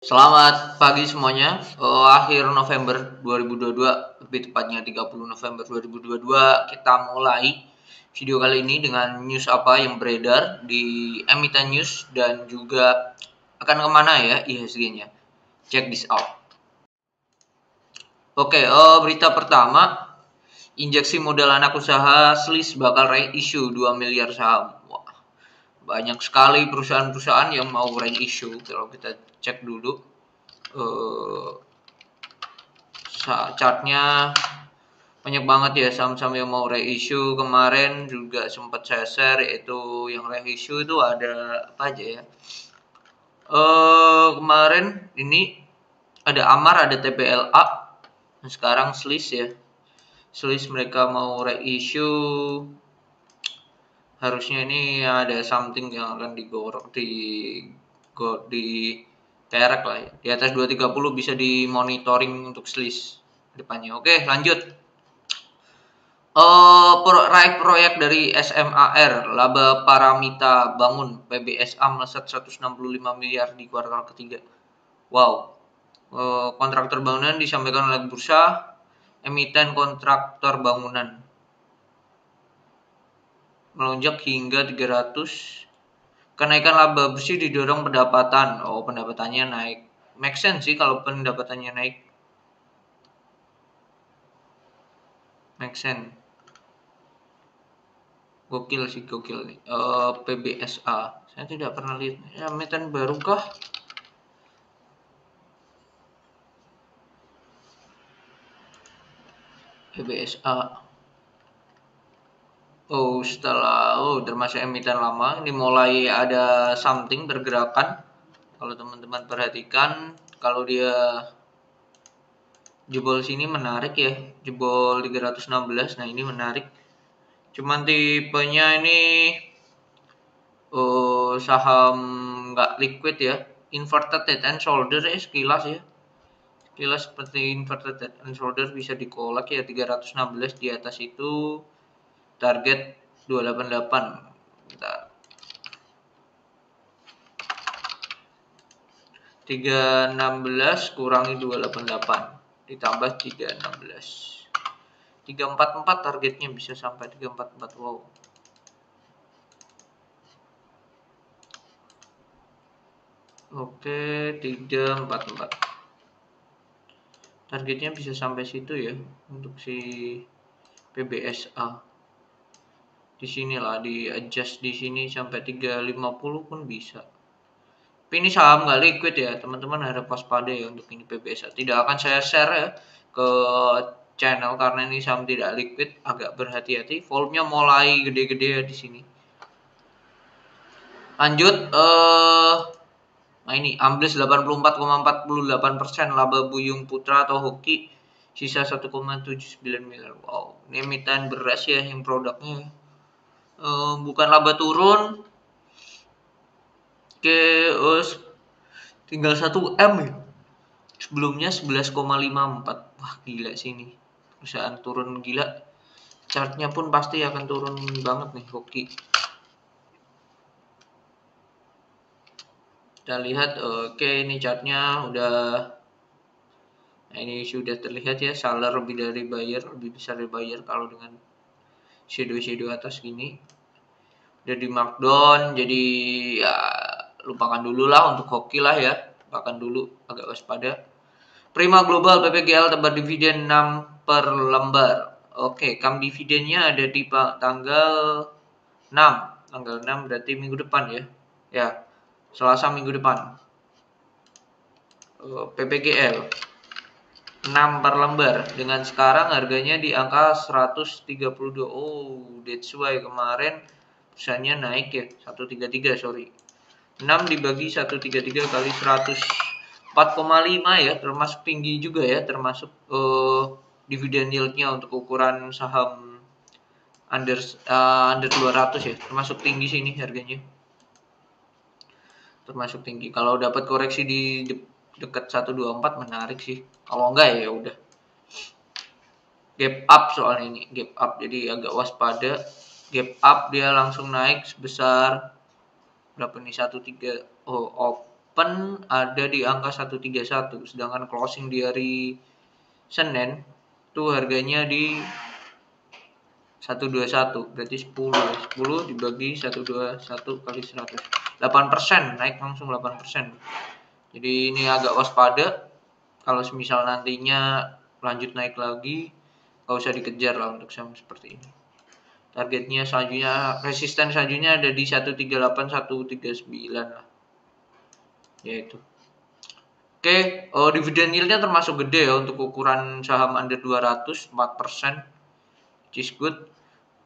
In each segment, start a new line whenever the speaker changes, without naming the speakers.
Selamat pagi semuanya. Akhir November 2022, lebih tepatnya 30 November 2022, kita mulai video kali ini dengan news apa yang beredar di emiten news dan juga akan kemana ya IHSG-nya. Check this out. Oke, berita pertama, injeksi modal anak usaha Sliss bakal reissue 2 miliar saham. Wah, banyak sekali perusahaan-perusahaan yang mau reissue. Kalau kita cek dulu chartnya, banyak banget ya saham-saham yang mau reissue. Kemarin juga sempat saya share, yaitu yang reissue itu ada apa aja ya. Kemarin ini ada Amar, ada TPLA, dan sekarang Sliss ya. Sliss mereka mau reissue. Harusnya ini ada something yang akan digorok di terek lah ya. Di atas 230 bisa dimonitoring untuk Sliss depannya. Oke, lanjut. Proyek dari SMAR, laba Paramita Bangun PBSA melesat 165 miliar di kuartal ketiga. Wow. Kontraktor bangunan disampaikan oleh bursa, emiten kontraktor bangunan melonjak hingga 300. Kenaikan laba bersih didorong pendapatan. Pendapatannya naik. Make sense sih kalau pendapatannya naik. Make sense. Gokil sih, gokil nih. PBSA. Saya tidak pernah lihat. Emiten baru kah? PBSA. Termasuk emiten lama. Ini mulai ada something bergerakan. Kalau teman-teman perhatikan, kalau dia jebol sini menarik ya. Jebol 316. Nah, ini menarik. Cuman tipenya ini saham nggak liquid ya. Inverted head and shoulder ya sekilas ya. Sekilas seperti inverted head and shoulder, bisa dikolak ya. 316 di atas itu target 288. Bentar. 316 kurangi 288 ditambah 316. 344 targetnya, bisa sampai 344. Wow. Oke, 344. Targetnya bisa sampai situ ya untuk si PBSA. Di sinilah di adjust di sini sampai 350 pun bisa. Tapi ini saham nggak liquid ya, teman-teman harap waspada ya untuk ini PBSA. Tidak akan saya share ya ke channel karena ini saham tidak liquid, agak berhati-hati. Volumenya mulai gede-gede ya di sini. Lanjut, nah ini ambles 84,48% laba Buyung Putra atau Hoki, sisa 1,79 miliar. Wow, ini emiten beras ya yang produknya. Bukan laba turun. Oke, tinggal 1 M ya. Sebelumnya 11,54. Wah, gila sih ini. Perusahaan turun gila. Chartnya pun pasti akan turun banget nih Hoki. Kita lihat, oke, ini chartnya udah. Nah, ini sudah terlihat ya, seller lebih dari buyer, lebih besar dari buyer kalau dengan shadow atas gini. Udah di markdown, jadi ya lupakan dulu lah untuk Hoki lah ya. Lupakan dulu, agak waspada. Prima Global PPGL tebar dividen 6 per lembar. Oke, kam dividennya ada di tanggal 6. Tanggal 6 berarti minggu depan ya. Ya, Selasa minggu depan. PPGL 6 per lembar. Dengan sekarang harganya di angka 132. That's why kemarin perusahaannya naik ya. 133, sorry. 6 dibagi 133 kali 100. 4,5 ya, termasuk tinggi juga ya, termasuk dividen yieldnya untuk ukuran saham under 200 ya, termasuk tinggi sini harganya, termasuk tinggi. Kalau dapat koreksi di dekat 124 menarik sih, kalau enggak ya udah gap up, soalnya ini gap up jadi agak waspada. Gap up dia langsung naik sebesar berapa nih, 13. open ada di angka 131, sedangkan closing di hari Senin tuh harganya di 121, berarti 10 ya. 10 dibagi 121 kali 100. 8%, naik langsung 8%. Jadi ini agak waspada. Kalau semisal nantinya lanjut naik lagi, nggak usah dikejar lah untuk saham seperti ini. Targetnya selanjutnya, resisten selanjutnya ada di 138, 139 lah. Yaitu. Oke, dividen yieldnya termasuk gede ya untuk ukuran saham under 200, 4%, which is good.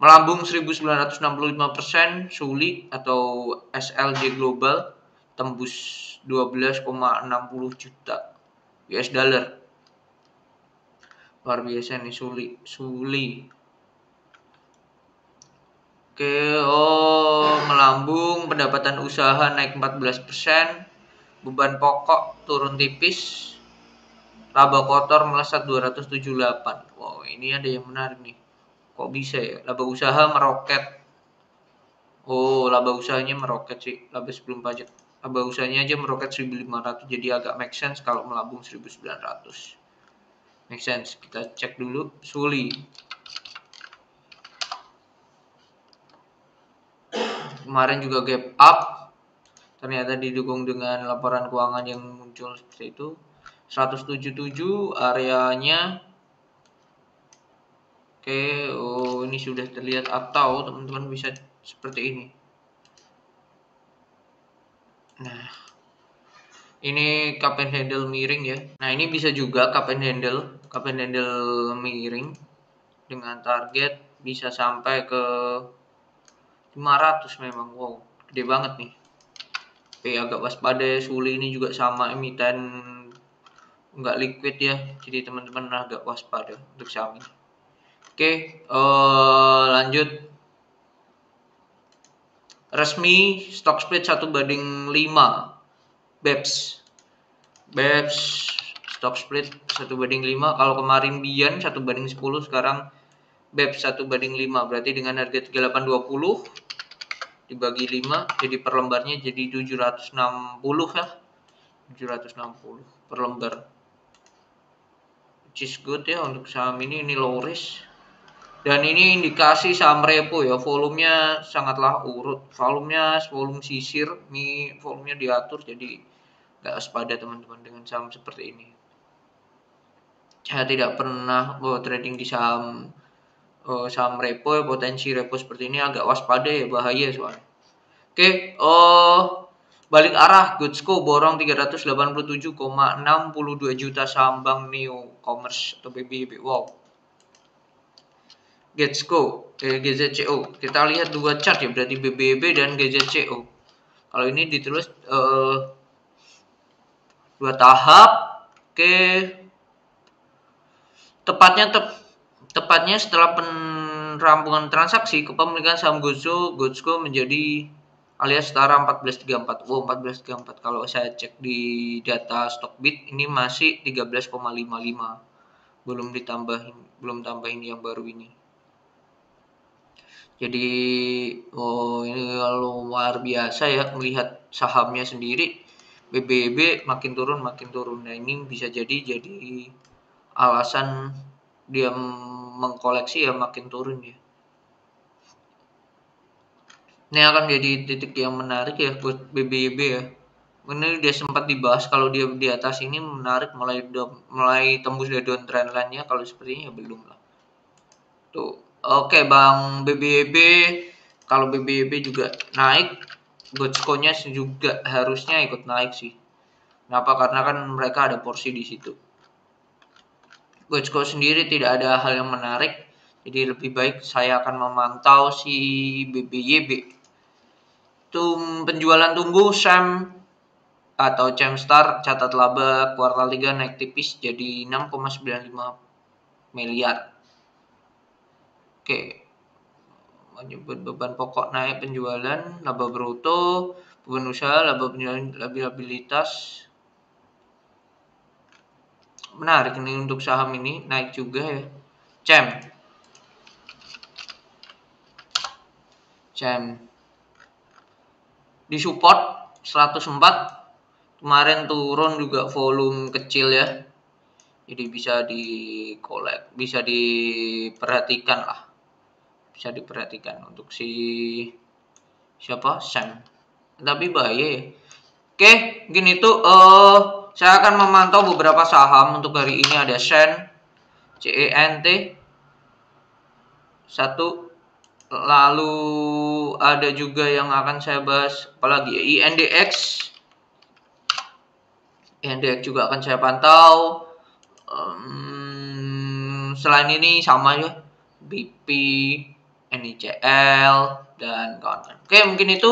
Melambung 1965%, Suli atau SLJ Global tembus 12,60 juta US dollar. Luar biasa nih Suli. Oke, melambung, pendapatan usaha naik 14%, beban pokok turun tipis, laba kotor melesat 278. Wow, ini ada yang menarik nih. Kok bisa ya? Laba usaha meroket. Oh, laba usahanya meroket sih, laba sebelum pajak. Laba usahanya aja meroket 1.500, jadi agak make sense kalau melambung 1.900. Make sense. Kita cek dulu Suli. Kemarin juga gap up, ternyata didukung dengan laporan keuangan yang muncul seperti itu. 177 areanya. Oke, ini sudah terlihat atau teman-teman bisa seperti ini. Nah, ini cup and handle miring ya. Nah, ini bisa juga cup and handle miring dengan target bisa sampai ke 500 memang. Wow, gede banget nih. Oke, agak waspada. Suli ini juga sama, emiten nggak liquid ya, jadi teman-teman agak waspada untuk saham ini. Oke, lanjut. Resmi stock split 1/5 BEPS stock split 1/5. Kalau kemarin Bian 1/10, sekarang BEPS 1/5, berarti dengan harga 3820 dibagi 5, jadi per lembarnya jadi 760 ya. 760 per lembar, which is good ya untuk saham ini low risk. Dan ini indikasi saham repo ya, volumenya sangatlah urut, volume sisir, ini volumenya diatur, jadi nggak waspada teman-teman dengan saham seperti ini. Saya tidak pernah trading di saham repo ya, potensi repo seperti ini agak waspada ya, bahaya soalnya. Oke, balik arah, Goodsco borong 387,62 juta saham Bank Neo Commerce atau BBB. Wow. GZCO. Kita lihat dua chart ya, berarti BBB dan GZCO. Kalau ini ditulis 2 tahap. Oke. Tepatnya setelah perampungan transaksi, kepemilikan saham Goodsco menjadi alias setara 1434. Wow, 1434. Kalau saya cek di data Stockbit ini masih 13,55. Belum tambahin yang baru ini. Jadi ini luar biasa ya melihat sahamnya sendiri. BBB makin turun. Nah, ini bisa jadi alasan dia mengkoleksi ya makin turun ya. Ini akan jadi titik yang menarik ya buat BBB ya. Ini udah sempat dibahas, kalau dia di atas ini menarik, mulai tembus dari down trend line-nya. Kalau seperti ini ya belum lah. Tuh. Oke, Bang BBB, kalau BBB juga naik, Goodsco-nya juga harusnya ikut naik sih. Kenapa? Karena kan mereka ada porsi di situ. Goodsco sendiri tidak ada hal yang menarik, jadi lebih baik saya akan memantau si BBYB. Penjualan tumbuh, SAM atau Cemstar catat laba kuartal 3 naik tipis jadi 6,95 miliar. Oke. Menyebut beban pokok naik, penjualan, laba bruto, beban usaha, laba penjualan, liabilitas. Menarik ini untuk saham ini naik juga ya. Cem di support 104, Kemarin turun juga volume kecil ya. Jadi bisa bisa diperhatikan lah. Bisa diperhatikan untuk siapa? Sam. Tapi bahaya ya. Oke, mungkin itu saya akan memantau beberapa saham untuk hari ini. Ada CENT satu, lalu ada juga yang akan saya bahas apalagi INDX juga akan saya pantau. Selain ini sama ya, BP, NICL dan kawan-kawan. Oke, mungkin itu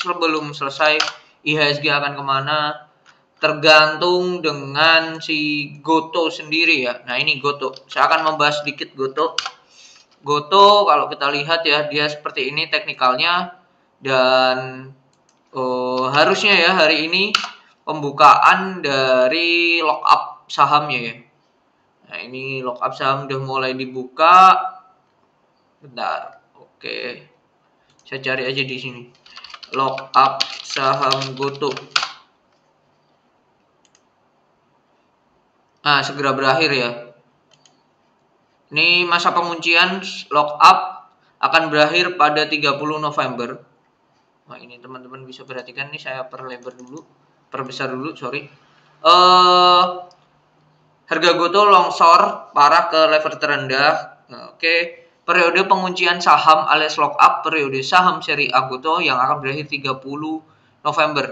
sebelum selesai IHSG akan kemana tergantung dengan si Goto sendiri ya. Nah ini Goto, saya akan membahas sedikit Goto. Kalau kita lihat ya, dia seperti ini teknikalnya, dan harusnya ya hari ini pembukaan dari lockup sahamnya ya. Nah ini lockup saham udah mulai dibuka. Bentar, oke, saya cari aja di sini lockup saham Goto. Nah segera berakhir ya. Ini masa penguncian lockup akan berakhir pada 30 November. Nah ini teman-teman bisa perhatikan nih, saya perbesar dulu, sorry. Harga Goto longsor parah ke level terendah. Oke. Periode penguncian saham alias lockup periode saham seri A Goto yang akan berakhir 30 November.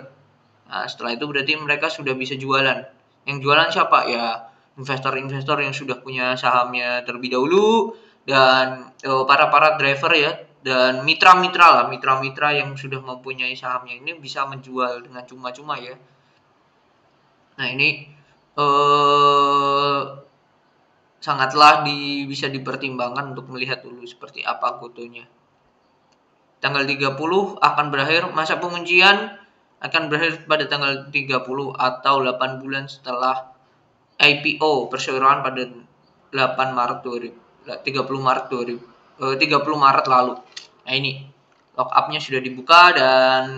Nah, setelah itu berarti mereka sudah bisa jualan. Yang jualan siapa? Ya, investor-investor yang sudah punya sahamnya terlebih dahulu, dan para driver ya, dan mitra-mitra yang sudah mempunyai sahamnya ini bisa menjual dengan cuma-cuma ya. Nah, ini sangatlah bisa dipertimbangkan untuk melihat dulu seperti apa Gotonya. Tanggal 30 akan berakhir, masa penguncian akan berakhir pada tanggal 30 atau 8 bulan setelah IPO perseroan pada 30 Maret lalu. Nah ini lockupnya sudah dibuka, dan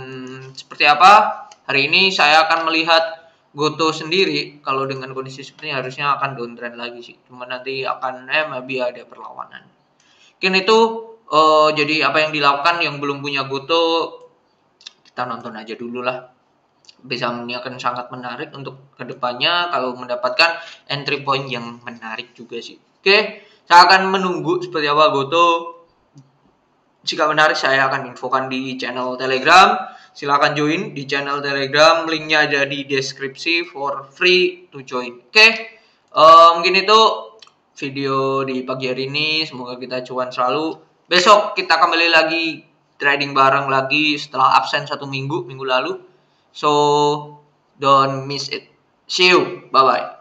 seperti apa hari ini saya akan melihat Goto sendiri. Kalau dengan kondisi seperti ini harusnya akan downtrend lagi sih, cuma nanti akan maybe ada perlawanan. Mungkin itu jadi apa yang dilakukan yang belum punya Goto, kita nonton aja dulu lah. Bisa akan sangat menarik untuk kedepannya kalau mendapatkan entry point yang menarik juga sih. Oke, saya akan menunggu seperti apa Goto. Jika menarik saya akan infokan di channel Telegram. Silahkan join di channel Telegram, linknya ada di deskripsi, for free to join. Oke, mungkin itu video di pagi hari ini. Semoga kita cuan selalu. Besok kita kembali lagi trading bareng lagi setelah absen 1 minggu lalu. So don't miss it. See you. Bye bye.